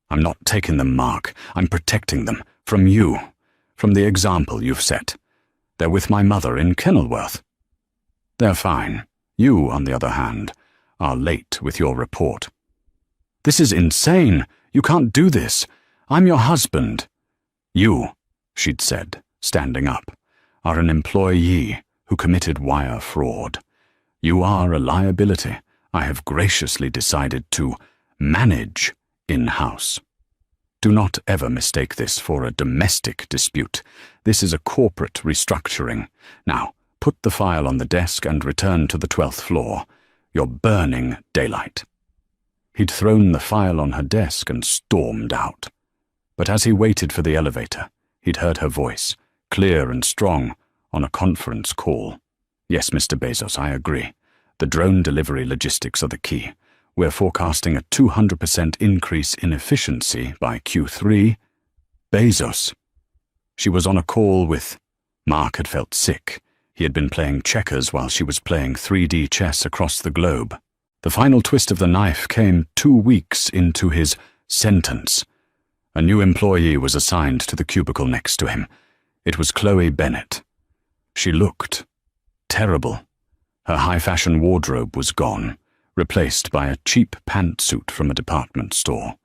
S1: "I'm not taking them, Mark. I'm protecting them. From you. From the example you've set. They're with my mother in Kenilworth. They're fine. You, on the other hand, are late with your report." "This is insane. You can't do this. I'm your husband." "You," she'd said, standing up, "are an employee who committed wire fraud. You are a liability I have graciously decided to manage in-house. Do not ever mistake this for a domestic dispute. This is a corporate restructuring. Now, put the file on the desk and return to the 12th floor. You're burning daylight." He'd thrown the file on her desk and stormed out. But as he waited for the elevator, he'd heard her voice, clear and strong, on a conference call. "Yes, Mr. Bezos, I agree. The drone delivery logistics are the key. We're forecasting a 200% increase in efficiency by Q3. Bezos." She was on a call with... Mark had felt sick. He had been playing checkers while she was playing 3D chess across the globe. The final twist of the knife came 2 weeks into his sentence. A new employee was assigned to the cubicle next to him. It was Chloe Bennett. She looked terrible. Her high-fashion wardrobe was gone, replaced by a cheap pantsuit from a department store.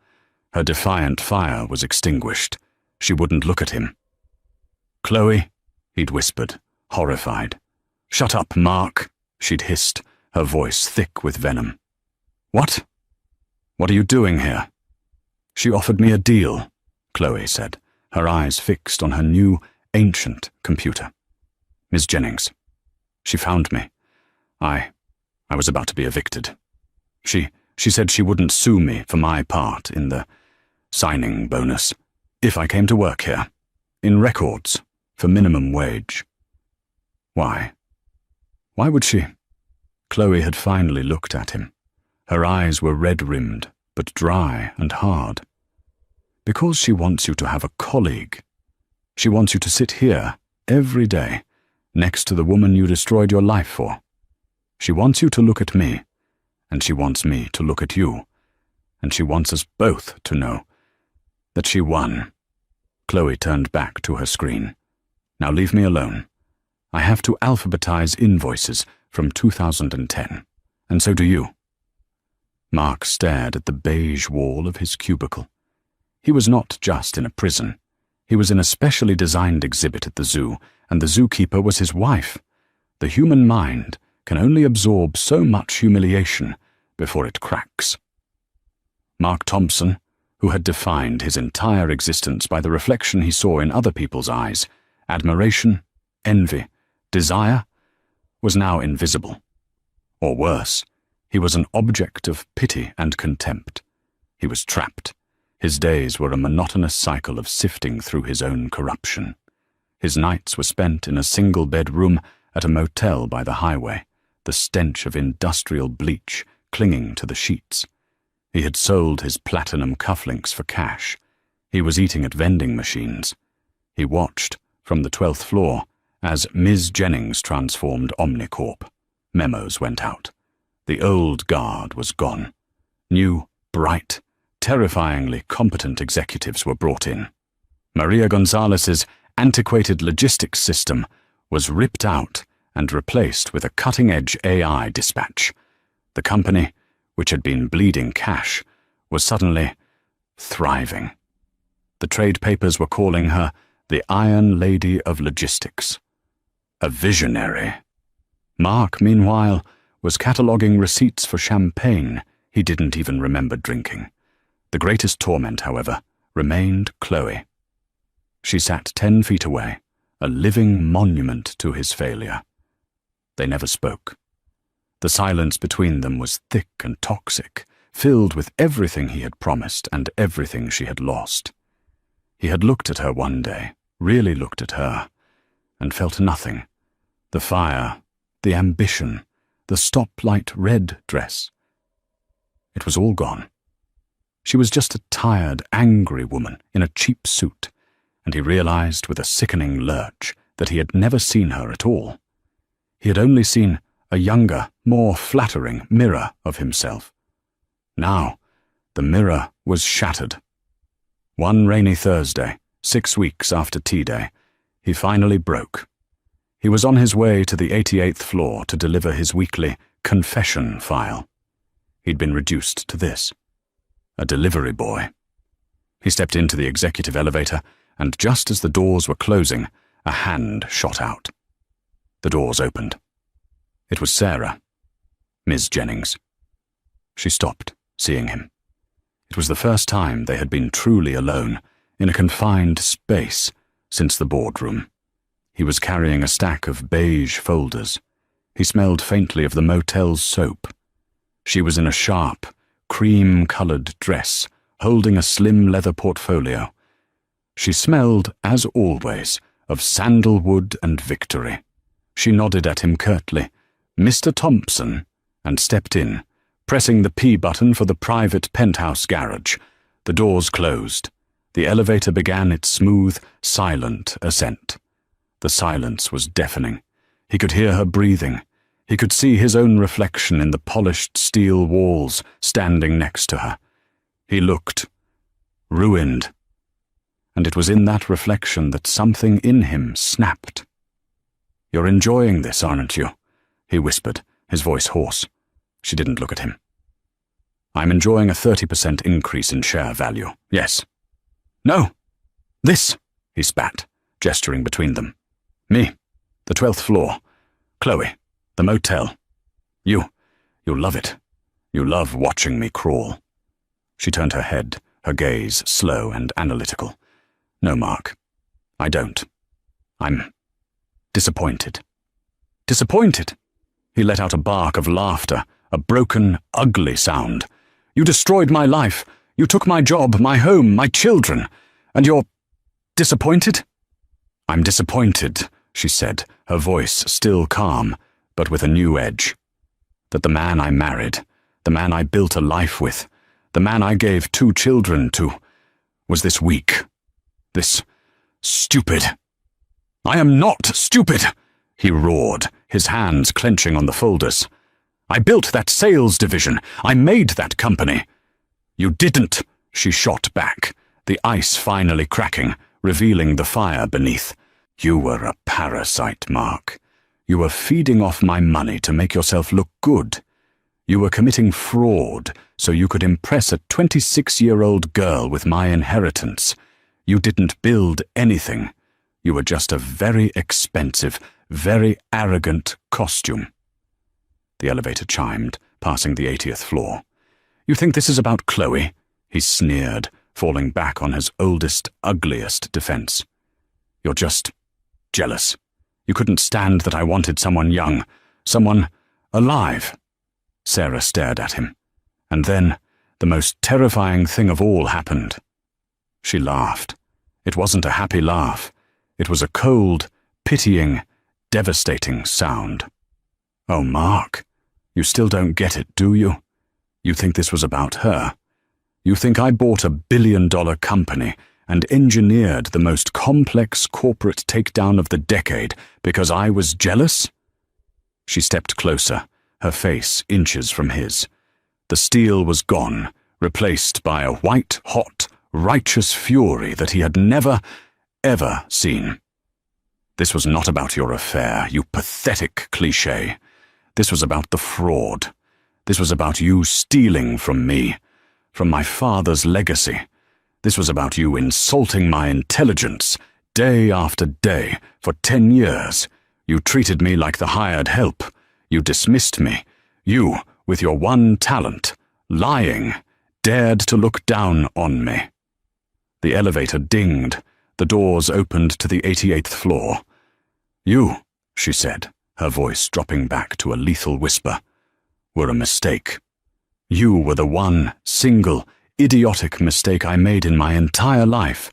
S1: Her defiant fire was extinguished. She wouldn't look at him. "Chloe," he'd whispered, horrified. "Shut up, Mark," she'd hissed, her voice thick with venom. "What? What are you doing here?" "She offered me a deal," Chloe said, her eyes fixed on her new, ancient computer. "Miss Jennings. She found me. I was about to be evicted. She said she wouldn't sue me for my part in the signing bonus if I came to work here, in records, for minimum wage." "Why? Why would she?" Chloe had finally looked at him. Her eyes were red-rimmed, but dry and hard. "Because she wants you to have a colleague. She wants you to sit here, every day, next to the woman you destroyed your life for. She wants you to look at me, and she wants me to look at you, and she wants us both to know that she won." Chloe turned back to her screen. "Now leave me alone. I have to alphabetize invoices from 2010, and so do you." Mark stared at the beige wall of his cubicle. He was not just in a prison. He was in a specially designed exhibit at the zoo, and the zookeeper was his wife. The human mind can only absorb so much humiliation before it cracks. Mark Thompson, who had defined his entire existence by the reflection he saw in other people's eyes, admiration, envy, desire, was now invisible. Or worse, he was an object of pity and contempt. He was trapped. His days were a monotonous cycle of sifting through his own corruption. His nights were spent in a single-bed room at a motel by the highway, the stench of industrial bleach clinging to the sheets. He had sold his platinum cufflinks for cash. He was eating at vending machines. He watched, from the 12th floor, as Ms. Jennings transformed Omnicorp. Memos went out. The old guard was gone. New, bright, terrifyingly competent executives were brought in. Maria Gonzalez's antiquated logistics system was ripped out and replaced with a cutting-edge AI dispatch. The company, which had been bleeding cash, was suddenly thriving. The trade papers were calling her the Iron Lady of Logistics. A visionary. Mark, meanwhile, was cataloguing receipts for champagne he didn't even remember drinking. The greatest torment, however, remained Chloe. She sat 10 feet away, a living monument to his failure. They never spoke. The silence between them was thick and toxic, filled with everything he had promised and everything she had lost. He had looked at her one day, really looked at her, and felt nothing. The fire, the ambition, the stoplight red dress. It was all gone. She was just a tired, angry woman in a cheap suit, and he realized with a sickening lurch that he had never seen her at all. He had only seen a younger, more flattering mirror of himself. Now, the mirror was shattered. One rainy Thursday, 6 weeks after Tea Day, he finally broke. He was on his way to the 88th floor to deliver his weekly confession file. He'd been reduced to this: a delivery boy. He stepped into the executive elevator, and just as the doors were closing, a hand shot out. The doors opened. It was Sarah, Ms. Jennings. She stopped, seeing him. It was the first time they had been truly alone, in a confined space, since the boardroom. He was carrying a stack of beige folders. He smelled faintly of the motel's soap. She was in a sharp, cream-colored dress, holding a slim leather portfolio. She smelled, as always, of sandalwood and victory. She nodded at him curtly, "Mr. Thompson," and stepped in, pressing the P button for the private penthouse garage. The doors closed. The elevator began its smooth, silent ascent. The silence was deafening. He could hear her breathing. He could see his own reflection in the polished steel walls standing next to her. He looked ruined. And it was in that reflection that something in him snapped. "You're enjoying this, aren't you? he whispered, his voice hoarse. She didn't look at him. I'm enjoying a 30% increase in share value, yes. No, this, he spat, gesturing between them. Me, the 12th floor. Chloe, the motel. You'll love it. You love watching me crawl. She turned her head, her gaze slow and analytical. No, Mark, I don't. I'm disappointed. Disappointed? He let out a bark of laughter, a broken, ugly sound. You destroyed my life. You took my job, my home, my children. And you're disappointed? I'm disappointed, she said, her voice still calm, but with a new edge. That the man I married, the man I built a life with, the man I gave 2 children to, was this weak, this stupid. I am not stupid, he roared, his hands clenching on the folders. I built that sales division. I made that company. You didn't, she shot back, the ice finally cracking, revealing the fire beneath. You were a parasite, Mark. You were feeding off my money to make yourself look good. You were committing fraud so you could impress a 26-year-old girl with my inheritance. You didn't build anything. You were just a very expensive, very arrogant costume. The elevator chimed, passing the 80th floor. You think this is about Chloe? He sneered, falling back on his oldest, ugliest defense. You're just jealous. You couldn't stand that I wanted someone young, someone alive. Sarah stared at him. And then, the most terrifying thing of all happened. She laughed. It wasn't a happy laugh. It was a cold, pitying, devastating sound. Oh, Mark, you still don't get it, do you? You think this was about her? You think I bought a billion-dollar company and engineered the most complex corporate takedown of the decade because I was jealous? She stepped closer, her face inches from his. The steel was gone, replaced by a white-hot, righteous fury that he had never, ever seen. This was not about your affair, you pathetic cliché. This was about the fraud. This was about you stealing from me, from my father's legacy. This was about you insulting my intelligence, day after day, for 10 years. You treated me like the hired help. You dismissed me. You, with your one talent, lying, dared to look down on me. The elevator dinged. The doors opened to the 88th floor. You, she said, her voice dropping back to a lethal whisper, were a mistake. You were the one, single, idiotic mistake I made in my entire life.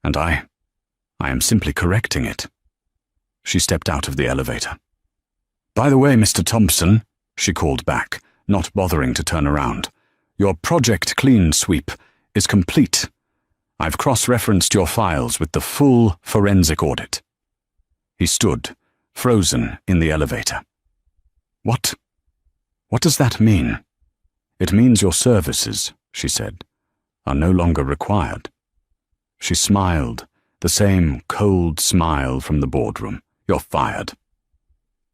S1: And I am simply correcting it. She stepped out of the elevator. By the way, Mr. Thompson, she called back, not bothering to turn around, your Project Clean Sweep is complete. I've cross-referenced your files with the full forensic audit. He stood, frozen in the elevator. What does that mean? It means your services, she said, are no longer required. She smiled, the same cold smile from the boardroom. You're fired.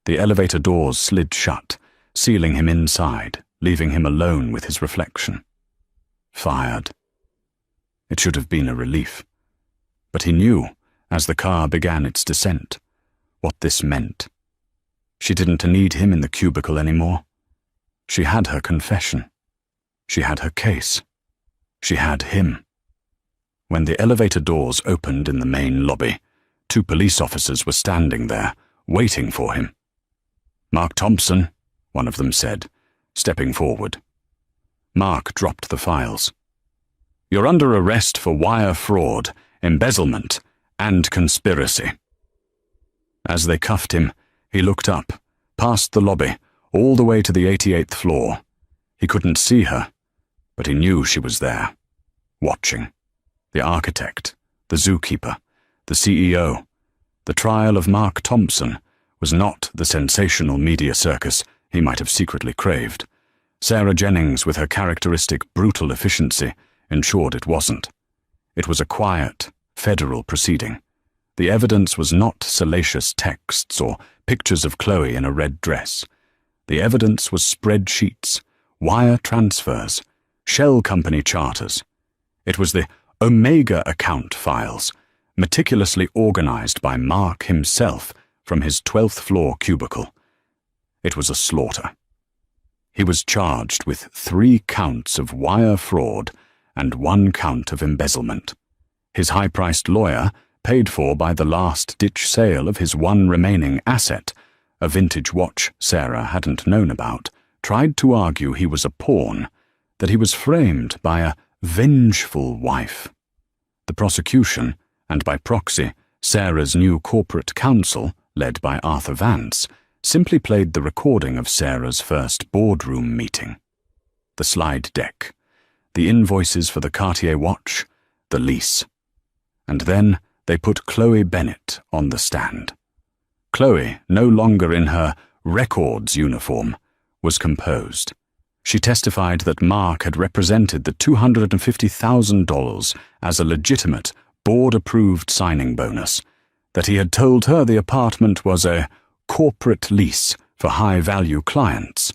S1: The elevator doors slid shut, sealing him inside, leaving him alone with his reflection. Fired. It should have been a relief. But he knew, as the car began its descent, what this meant. She didn't need him in the cubicle anymore. She had her confession. She had her case. She had him. When the elevator doors opened in the main lobby, 2 police officers were standing there, waiting for him. Mark Thompson, one of them said, stepping forward. Mark dropped the files. You're under arrest for wire fraud, embezzlement, and conspiracy. As they cuffed him, he looked up, past the lobby, all the way to the 88th floor. He couldn't see her, but he knew she was there, watching. The architect, the zookeeper, the CEO. The trial of Mark Thompson was not the sensational media circus he might have secretly craved. Sarah Jennings, with her characteristic brutal efficiency, ensured it wasn't. It was a quiet, federal proceeding. The evidence was not salacious texts or pictures of Chloe in a red dress. The evidence was spreadsheets, wire transfers, shell company charters. It was the Omega account files, meticulously organized by Mark himself from his 12th floor cubicle. It was a slaughter. He was charged with 3 counts of wire fraud and 1 count of embezzlement. His high-priced lawyer, paid for by the last-ditch sale of his one remaining asset, a vintage watch Sarah hadn't known about, tried to argue he was a pawn, that he was framed by a vengeful wife. The prosecution, and by proxy, Sarah's new corporate counsel, led by Arthur Vance, simply played the recording of Sarah's first boardroom meeting. The slide deck, the invoices for the Cartier watch, the lease. And then they put Chloe Bennett on the stand. Chloe, no longer in her records uniform, was composed. She testified that Mark had represented the $250,000 as a legitimate, board-approved signing bonus, that he had told her the apartment was a corporate lease for high-value clients.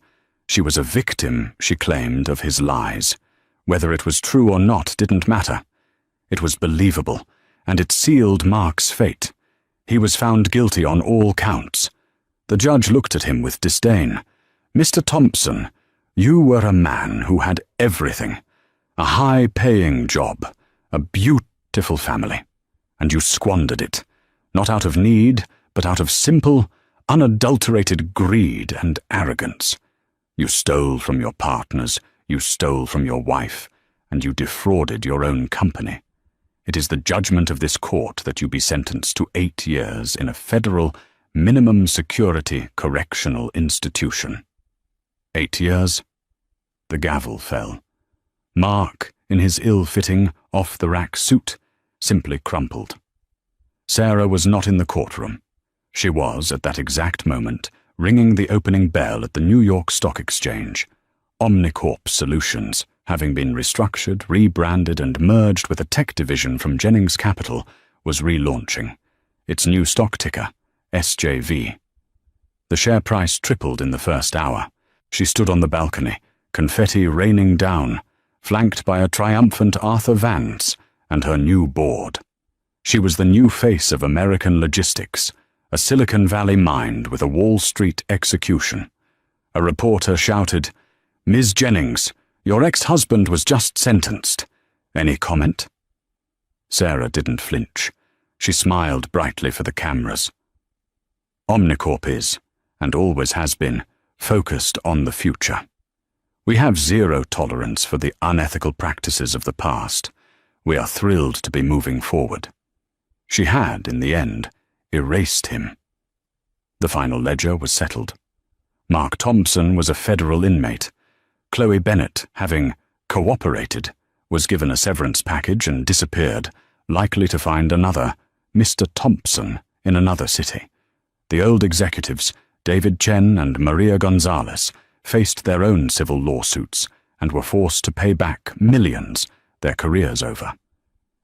S1: She was a victim, she claimed, of his lies. Whether it was true or not didn't matter. It was believable, and it sealed Mark's fate. He was found guilty on all counts. The judge looked at him with disdain. "Mr. Thompson, you were a man who had everything. A high-paying job, a beautiful family, and you squandered it, not out of need, but out of simple, unadulterated greed and arrogance. You stole from your partners, you stole from your wife, and you defrauded your own company. It is the judgment of this court that you be sentenced to 8 years in a federal minimum security correctional institution." 8 years? The gavel fell. Mark, in his ill-fitting, off-the-rack suit, simply crumpled. Sarah was not in the courtroom. She was, at that exact moment, ringing the opening bell at the New York Stock Exchange. Omnicorp Solutions, having been restructured, rebranded, and merged with a tech division from Jennings Capital, was relaunching. Its new stock ticker, SJV. The share price tripled in the first hour. She stood on the balcony, confetti raining down, flanked by a triumphant Arthur Vance and her new board. She was the new face of American logistics, a Silicon Valley mind with a Wall Street execution. A reporter shouted, "Ms. Jennings, your ex-husband was just sentenced. Any comment?" Sarah didn't flinch. She smiled brightly for the cameras. Omnicorp is, and always has been, focused on the future. We have zero tolerance for the unethical practices of the past. We are thrilled to be moving forward. She had, in the end, erased him. The final ledger was settled. Mark Thompson was a federal inmate. Chloe Bennett, having cooperated, was given a severance package and disappeared, likely to find another Mr. Thompson in another city. The old executives, David Chen and Maria Gonzalez, faced their own civil lawsuits and were forced to pay back millions, their careers over.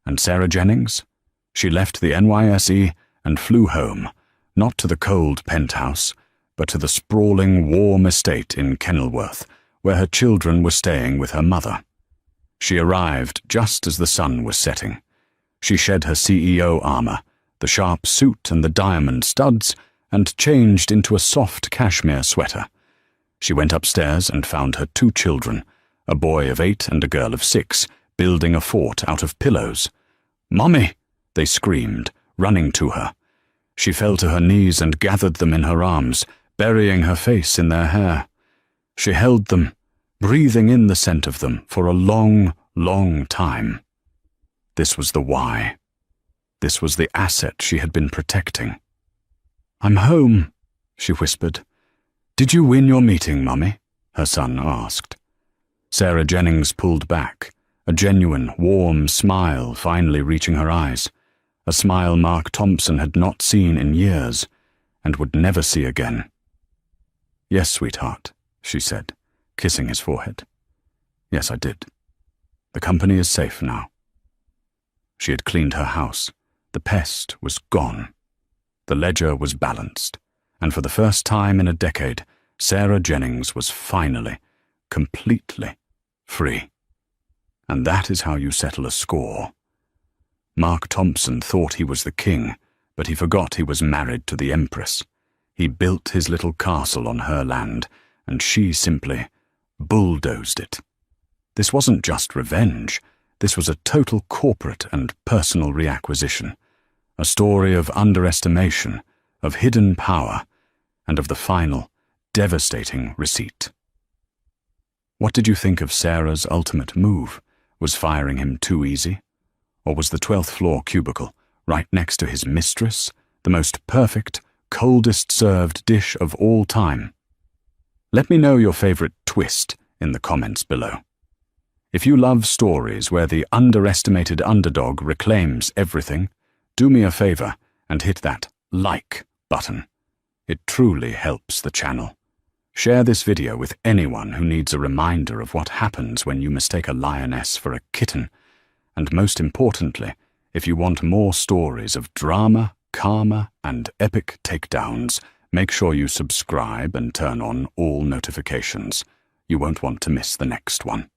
S1: And Sarah Jennings? She left the NYSE and flew home, not to the cold penthouse, but to the sprawling, warm estate in Kenilworth, where her children were staying with her mother. She arrived just as the sun was setting. She shed her CEO armor, the sharp suit and the diamond studs, and changed into a soft cashmere sweater. She went upstairs and found her 2 children, a boy of 8 and a girl of 6, building a fort out of pillows. "Mommy!" they screamed, running to her. She fell to her knees and gathered them in her arms, burying her face in their hair. She held them, breathing in the scent of them for a long, long time. This was the why. This was the asset she had been protecting. "I'm home," she whispered. "Did you win your meeting, Mummy?" her son asked. Sarah Jennings pulled back, a genuine, warm smile finally reaching her eyes, a smile Mark Thompson had not seen in years and would never see again. "Yes, sweetheart," she said, kissing his forehead. "Yes, I did. The company is safe now." She had cleaned her house, The pest was gone. The ledger was balanced, and for the first time in a decade, Sarah Jennings was finally, completely free. And that is how you settle a score. Mark Thompson thought he was the king, but he forgot he was married to the Empress. He built his little castle on her land, and she simply bulldozed it. This wasn't just revenge. This was a total corporate and personal reacquisition, a story of underestimation, of hidden power, and of the final, devastating receipt. What did you think of Sarah's ultimate move? Was firing him too easy? Or was the 12th floor cubicle, right next to his mistress, the most perfect, coldest served dish of all time? Let me know your favorite twist in the comments below. If you love stories where the underestimated underdog reclaims everything, do me a favor and hit that like button. It truly helps the channel. Share this video with anyone who needs a reminder of what happens when you mistake a lioness for a kitten. And most importantly, if you want more stories of drama, karma, and epic takedowns, make sure you subscribe and turn on all notifications. You won't want to miss the next one.